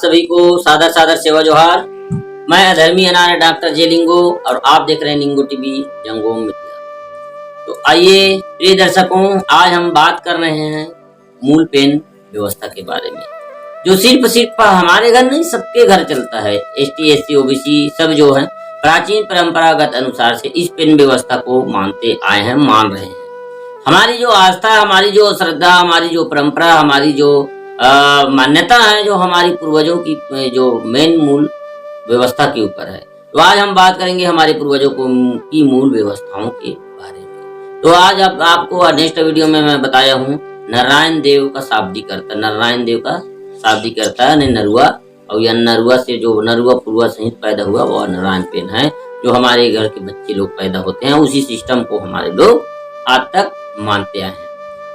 सभी को सादर सादर सेवा जोहार। मैं अधर्मी अनार डॉक्टर जे लिंगो और आप देख रहे हैं लिंगो टीवी जंगोम मीडिया। तो आइए प्रिय दर्शकों, आज हम बात कर रहे हैं मूल पेन व्यवस्था के बारे में, जो सिर्फ हमारे घर नहीं सबके घर चलता है। ST SC OBC सब जो है प्राचीन परंपरागत अनुसार से इस पेन व्यवस्था को मानते आए हैं, मान रहे हैं। हमारी जो आस्था, हमारी जो श्रद्धा, हमारी जो परंपरा, हमारी जो मान्यता है, जो हमारी पूर्वजों की जो मेन मूल व्यवस्था के ऊपर है। तो आज हम बात करेंगे हमारे पूर्वजों की मूल व्यवस्थाओं के बारे में। तो आज आपको नेक्स्ट वीडियो में मैं बताया हूँ नारायण देव का शाब्दिक अर्थ। नारायण देव का शाब्दिक अर्थ है नरुआ, और यह नरुआ से जो नरुआ पूर्वा सहित पैदा हुआ वह नारायण पेन है, जो हमारे घर के बच्चे लोग पैदा होते हैं। उसी सिस्टम को हमारे लोग आज तक मानते आए हैं।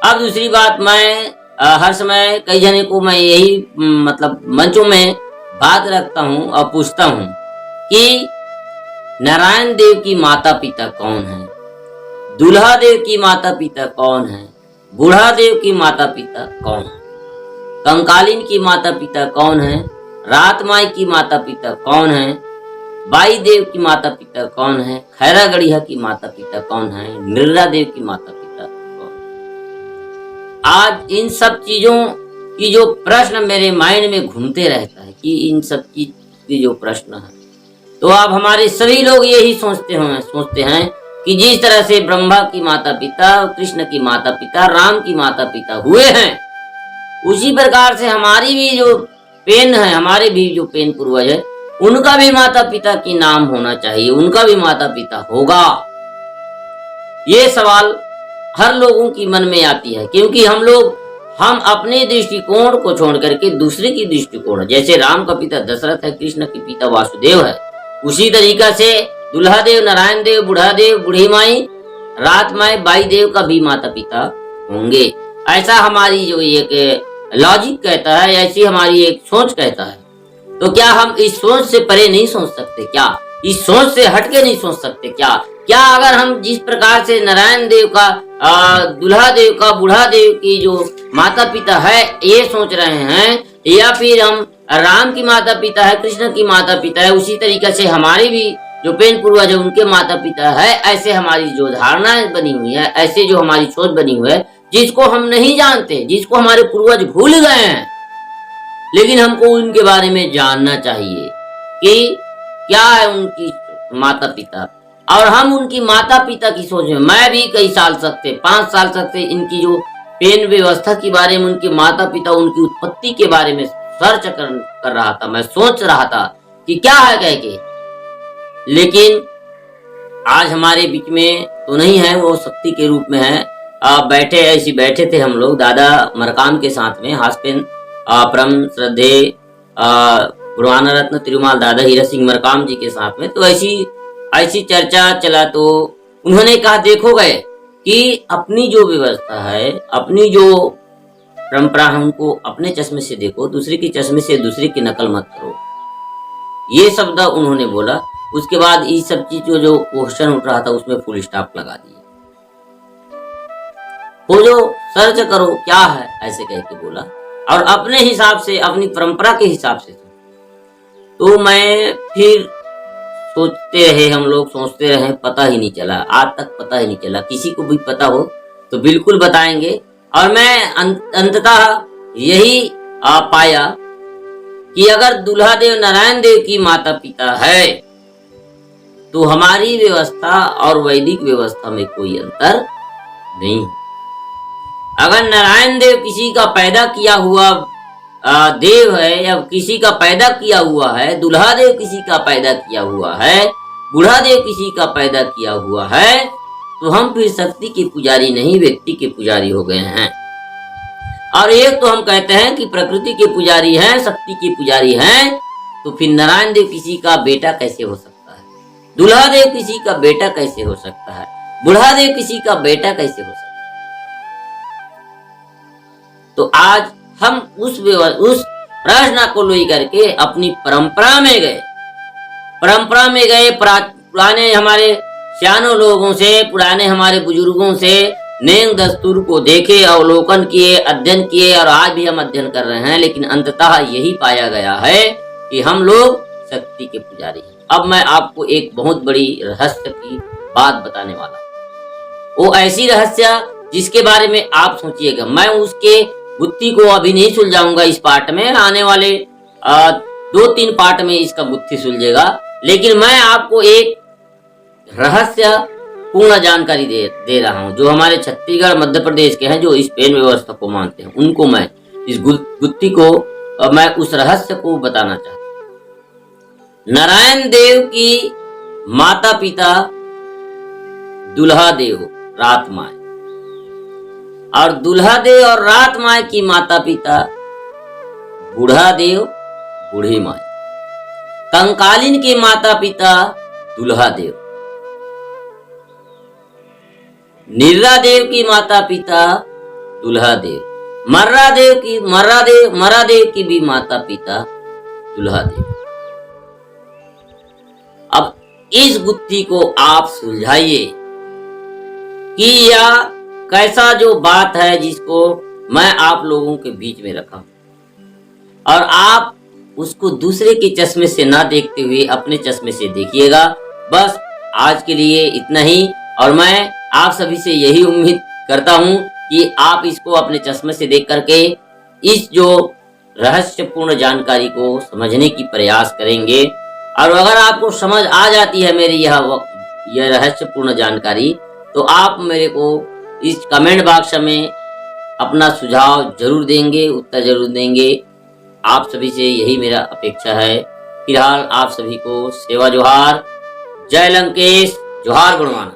अब दूसरी बात, मैं हर समय कई जने को मैं यही मतलब मंचों में बात रखता हूँ और पूछता हूँ कि नारायण देव की माता पिता कौन है, दूल्हा देव की माता पिता कौन है, बूढ़ा देव की माता पिता कौन है, कंकालीन की माता पिता कौन है, रात माई की माता पिता कौन है, बाई देव की माता पिता कौन है, खैरा गढ़िया की माता पिता कौन है, निर्रा देव की माता पिता कौन है। आज इन सब चीजों की जो प्रश्न मेरे माइंड में घूमते रहता है कि इन सब चीज की जो प्रश्न है, तो अब हमारे सभी लोग यही सोचते हैं कि जिस तरह से ब्रह्मा की माता पिता, कृष्ण की माता पिता, राम की माता पिता हुए हैं, उसी प्रकार से हमारी भी जो पेन है, हमारे भी जो पेन पूर्वज है, उनका भी माता पिता की नाम होना चाहिए, उनका भी माता पिता होगा। ये सवाल हर लोगों की मन में आती है, क्योंकि हम अपने दृष्टिकोण को छोड़ करके दूसरे की दृष्टिकोण, जैसे राम का पिता दशरथ है, कृष्ण के पिता वासुदेव है, उसी तरीका से दूल्हा देव, नारायण देव, बूढ़ा देव, बूढ़ी माई, रात माई, बाई देव का भी माता पिता होंगे। ऐसा हमारी जो एक लॉजिक कहता है, ऐसी हमारी एक सोच कहता है। तो क्या हम इस सोच से परे नहीं सोच सकते क्या? इस सोच से हटके नहीं सोच सकते क्या? क्या अगर हम जिस प्रकार से नारायण देव का, दूल्हा देव का, बूढ़ा देव की जो माता पिता है ये सोच रहे हैं, या फिर हम राम की माता पिता है, कृष्ण की माता पिता है, उसी तरीके से हमारे भी जो पेन पूर्वज है उनके माता पिता है, ऐसे हमारी जो धारणा बनी हुई है, ऐसे जो हमारी सोच बनी हुई है, जिसको हम नहीं जानते, जिसको हमारे पूर्वज भूल गए हैं, लेकिन हमको उनके बारे में जानना चाहिए कि क्या है उनकी माता पिता। और हम उनकी माता पिता की सोच में, मैं भी कई साल सकते 5 साल सकते इनकी जो पेन व्यवस्था के बारे में, उनके माता पिता, उनकी उत्पत्ति के बारे में सर्च कर रहा था, मैं सोच रहा था कि क्या है कह के। लेकिन आज हमारे बीच में तो नहीं है, वो शक्ति के रूप में है। बैठे थे हम लोग दादा मरकाम के साथ में, हासपेन परम श्रद्धे गुरुआना रत्न तिरुमाल दादा हीरा सिंह मरकाम जी के साथ में। तो ऐसी चर्चा चला, तो उन्होंने कहा देखो गए कि अपनी जो व्यवस्था है, अपनी जो परंपरा है, उनको अपने चश्मे से देखो, दूसरे के चश्मे से दूसरे की नकल मत करो। ये शब्द उन्होंने बोला। उसके बाद ये सब चीज जो क्वेश्चन उठ रहा था उसमें फुल स्टॉप लगा दिया। खोजो, सर्च करो क्या है, ऐसे कह के बोला, और अपने हिसाब से, अपनी परंपरा के हिसाब से। तो मैं फिर सोचते रहे, हम लोग सोचते रहे, पता ही नहीं चला, आज तक पता ही नहीं चला। किसी को भी पता हो तो बिल्कुल बताएंगे। और मैं अंततः यही पाया कि अगर दूल्हा देव नारायण देव की माता पिता है तो हमारी व्यवस्था और वैदिक व्यवस्था में कोई अंतर नहीं। अगर नारायण देव किसी का पैदा किया हुआ देव है, या किसी का पैदा किया हुआ है, दूल्हा देव किसी का पैदा किया हुआ है, बूढ़ा देव किसी का पैदा किया हुआ है, तो हम फिर शक्ति के पुजारी नहीं, व्यक्ति के पुजारी हो गए हैं। और एक तो हम कहते हैं कि प्रकृति के पुजारी हैं, शक्ति के पुजारी हैं, तो फिर नारायण देव किसी का बेटा कैसे हो सकता है, दूल्हा देव किसी का बेटा कैसे हो सकता है, बूढ़ा देव किसी का बेटा कैसे हो सकता है। तो आज हम उस प्रश्न को लेकर के अपनी परंपरा में गए, पुराने हमारे सियानों लोगों से, पुराने हमारे बुजुर्गों से नेम दस्तूर को देखे, अवलोकन किए, अध्ययन किए और आज भी हम अध्ययन कर रहे हैं, लेकिन अंततः यही पाया गया है कि हम लोग शक्ति के पुजारी हैं। अब मैं आपको एक बहुत बड़ी रहस्य की बात बताने वाला हूँ। वो ऐसी रहस्य जिसके बारे में आप सोचिएगा। मैं उसके गुत्थी को अभी नहीं सुलझाऊंगा इस पार्ट में, आने वाले 2-3 पार्ट में इसका गुत्थी सुलझेगा, लेकिन मैं आपको एक रहस्य पूर्ण जानकारी दे रहा हूं। जो हमारे छत्तीसगढ़ मध्य प्रदेश के हैं, जो स्पेन व्यवस्था को मानते हैं, उनको मैं इस गुत्थी को मैं उस रहस्य को बताना चाहता हूं। नारायण देव की माता पिता दुल्हा देव रात माए, और दुल्हा देव और रात माए की माता पिता बूढ़ा देव बूढ़ी माए। कंकालीन के माता पिता दुल्हा देव, निर्रा देव की माता पिता दुल्हा देव, मर्रा देव की भी माता पिता दुल्हा देव। अब इस गुत्थी को आप सुलझाइए कि यह कैसा जो बात है जिसको मैं आप लोगों के बीच में रखा, और आप उसको दूसरे के चश्मे से ना देखते हुए अपने चश्मे से देखिएगा। बस आज के लिए इतना ही, और मैं आप सभी से यही उम्मीद करता हूं कि आप इसको अपने चश्मे से देख करके इस जो रहस्यपूर्ण जानकारी को समझने की प्रयास करेंगे। और अगर आपको समझ आ जाती है मेरी यह रहस्यपूर्ण जानकारी, तो आप मेरे को इस कमेंट बॉक्स में अपना सुझाव जरूर देंगे, उत्तर जरूर देंगे। आप सभी से यही मेरा अपेक्षा है। फिलहाल आप सभी को सेवा जोहार, जय लंकेश, जोहार गुणवाना।